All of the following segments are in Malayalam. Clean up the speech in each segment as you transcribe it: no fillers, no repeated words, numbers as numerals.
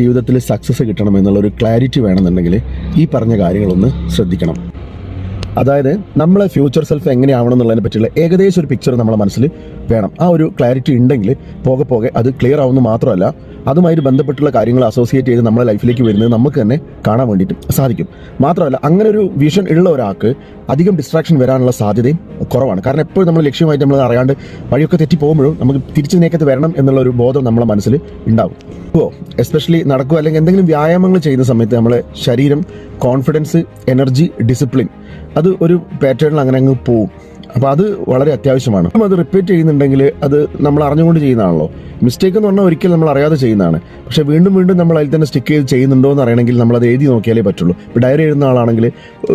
ജീവിതത്തിൽ സക്സസ് കിട്ടണം എന്നുള്ളൊരു ക്ലാരിറ്റി വേണമെന്നുണ്ടെങ്കിൽ ഈ പറഞ്ഞ കാര്യങ്ങളൊന്ന് ശ്രദ്ധിക്കണം. അതായത് നമ്മളെ ഫ്യൂച്ചർ സെൽഫ് എങ്ങനെയാവണം എന്നുള്ളതിനെ പറ്റിയുള്ള ഏകദേശം ഒരു പിക്ചർ നമ്മളെ മനസ്സിൽ വേണം. ആ ഒരു ക്ലാരിറ്റി ഉണ്ടെങ്കിൽ പോകെ പോകെ അത് ക്ലിയർ ആവുന്ന മാത്രമല്ല, അതുമായിട്ട് ബന്ധപ്പെട്ടുള്ള കാര്യങ്ങൾ അസോസിയേറ്റ് ചെയ്ത് നമ്മുടെ ലൈഫിലേക്ക് വരുന്നത് നമുക്ക് തന്നെ കാണാൻ വേണ്ടിയിട്ട് സാധിക്കും. മാത്രമല്ല, അങ്ങനെ ഒരു വിഷൻ ഉള്ള ഒരാൾക്ക് അധികം ഡിസ്ട്രാക്ഷൻ വരാനുള്ള സാധ്യതയും കുറവാണ്. കാരണം എപ്പോഴും നമ്മൾ ലക്ഷ്യമായിട്ട് നമ്മൾ അറിയാണ്ട് വഴിയൊക്കെ തെറ്റി പോകുമ്പോഴും നമുക്ക് തിരിച്ചതിനേക്കത്ത് വരണം എന്നുള്ള ഒരു ബോധം നമ്മളെ മനസ്സിൽ ഉണ്ടാവും. ഇപ്പോൾ എസ്പെഷ്യലി നടക്കുക അല്ലെങ്കിൽ എന്തെങ്കിലും വ്യായാമങ്ങൾ ചെയ്യുന്ന സമയത്ത് നമ്മളെ ശരീരം, കോൺഫിഡൻസ്, എനർജി, ഡിസിപ്ലിൻ അത് ഒരു പാറ്റേണിൽ അങ്ങനെ അങ്ങ് പോവും. അപ്പോൾ അത് വളരെ അത്യാവശ്യമാണ്. അത് റിപ്പീറ്റ് ചെയ്യുന്നുണ്ടെങ്കിൽ അത് നമ്മൾ അറിഞ്ഞുകൊണ്ട് ചെയ്യുന്നതാണല്ലോ. മിസ്റ്റേക്ക് എന്ന് പറഞ്ഞാൽ ഒരിക്കലും നമ്മൾ അറിയാതെ ചെയ്യുന്നതാണ്. പക്ഷേ വീണ്ടും വീണ്ടും നമ്മൾ അതിൽ തന്നെ സ്റ്റിക്ക് ചെയ്ത് ചെയ്യുന്നുണ്ടോ എന്ന് അറിയണമെങ്കിൽ നമ്മളത് എഴുതി നോക്കിയാലേ പറ്റുള്ളൂ. ഇപ്പോൾ ഡയറി എഴുതുന്ന ആളാണെങ്കിൽ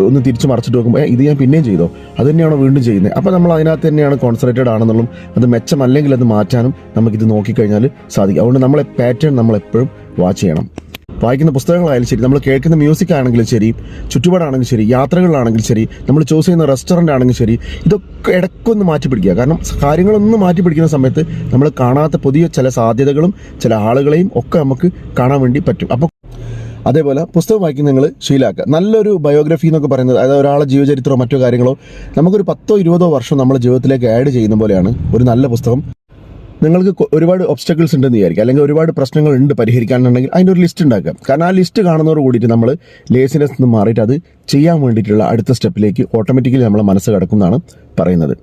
ഒന്ന് തിരിച്ച് മറിച്ചിട്ട് നോക്കുമ്പോൾ ഇത് ഞാൻ പിന്നെയും ചെയ്തോ, അത് തന്നെയാണോ വീണ്ടും ചെയ്യുന്നത്. അപ്പോൾ നമ്മൾ അതിനകത്ത് തന്നെയാണ് കോൺസെൻട്രേറ്റഡ് ആണെന്നുള്ളതും അത് മെച്ചമല്ലെങ്കിൽ അത് മാറ്റാനും നമുക്കിത് നോക്കിക്കഴിഞ്ഞാൽ സാധിക്കും. അതുകൊണ്ട് നമ്മളെ പാറ്റേൺ നമ്മളെപ്പോഴും വാച്ച് ചെയ്യണം. വായിക്കുന്ന പുസ്തകങ്ങളായാലും ശരി, നമ്മൾ കേൾക്കുന്ന മ്യൂസിക് ആണെങ്കിലും ശരി, ചുറ്റുപാടാണെങ്കിലും ശരി, യാത്രകളിലാണെങ്കിലും ശരി, നമ്മൾ ചൂസ് ചെയ്യുന്ന റെസ്റ്റോറൻ്റ് ആണെങ്കിലും ശരി, ഇതൊക്കെ ഇടയ്ക്കൊന്ന് മാറ്റി പിടിക്കുക. കാരണം കാര്യങ്ങളൊന്നും മാറ്റി പിടിക്കുന്ന സമയത്ത് നമ്മൾ കാണാത്ത പുതിയ ചില സാധ്യതകളും ചില ആളുകളെയും ഒക്കെ നമുക്ക് കാണാൻ വേണ്ടി പറ്റും. അപ്പോൾ അതേപോലെ പുസ്തകം വായിക്കുന്ന നിങ്ങൾ ശീലമാക്കുക. നല്ലൊരു ബയോഗ്രഫി എന്നൊക്കെ പറയുന്നത്, അതായത് ഒരാളെ ജീവചരിത്രമോ മറ്റോ കാര്യങ്ങളോ നമുക്കൊരു 10-20 വർഷം നമ്മുടെ ജീവിതത്തിലേക്ക് ആഡ് ചെയ്യുന്ന പോലെയാണ് ഒരു നല്ല പുസ്തകം. നിങ്ങൾക്ക് ഒരുപാട് ഒബ്സ്റ്റക്കിൾസ് ഉണ്ടെന്ന് വിചാരിക്കുക, അല്ലെങ്കിൽ ഒരുപാട് പ്രശ്നങ്ങൾ ഉണ്ട് പരിഹരിക്കാനുണ്ടെങ്കിൽ അതിൻ്റെ ഒരു ലിസ്റ്റ് ഉണ്ടാക്കുക. കാരണം ആ ലിസ്റ്റ് കാണുന്നതോട് കൂടിയിട്ട് നമ്മൾ ലേസിനെസ് നിന്ന് മാറിയിട്ട് അത് ചെയ്യാൻ വേണ്ടിയിട്ടുള്ള അടുത്ത സ്റ്റെപ്പിലേക്ക് ഓട്ടോമാറ്റിക്കലി നമ്മളെ മനസ്സ് കിടക്കും എന്നാണ് പറയുന്നത്.